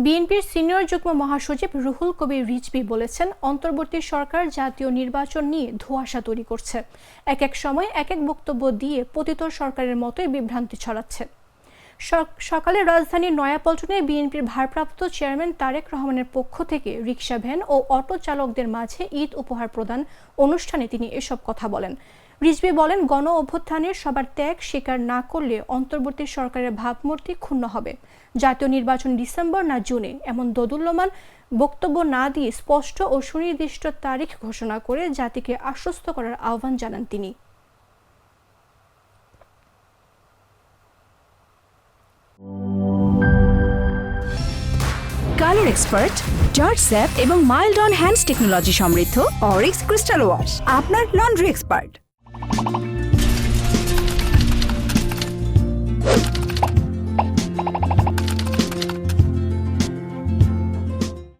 বিএনপির সিনিয়র যুগ্ম মহাসচিব রুহুল কবির রিজভী বলেছেন, অন্তর্বর্তী সরকার জাতীয় নির্বাচন নিয়ে ধোঁয়াশা তৈরি করছে, এক এক সময় এক এক বক্তব্য দিয়ে পতিত সরকারের মতোই বিভ্রান্তি ছড়াচ্ছে। সকালে রাজধানীর নয়াপল্টনে বিএনপির ভারপ্রাপ্ত চেয়ারম্যান তারেক রহমানের পক্ষ থেকে রিকশা ভ্যান ও অটো চালকদের মাঝে ঈদ উপহার প্রদান অনুষ্ঠানে তিনি এসব কথা বলেন। রিজভী বলেন, গণ অভ্যুত্থানের সবার ত্যাগ স্বীকার না করলে অন্তর্বর্তী সরকারের ভাবমূর্তি ক্ষুণ্ণ হবে। জাতীয় নির্বাচন ডিসেম্বর না জুনে, এমন দোদুল্যমান বক্তব্য না দিয়ে স্পষ্ট ও সুনির্দিষ্ট তারিখ ঘোষণা করে জাতিকে আশ্বস্ত করার আহ্বান জানান তিনি। কালার এক্সপার্ট, জর্জ স্যাপ এবং মাইল্ড অন হ্যান্ডস টেকনোলজি সমৃদ্ধ অরিক্স ক্রিস্টাল ওয়াশ আপনার লন্ড্রি এক্সপার্ট।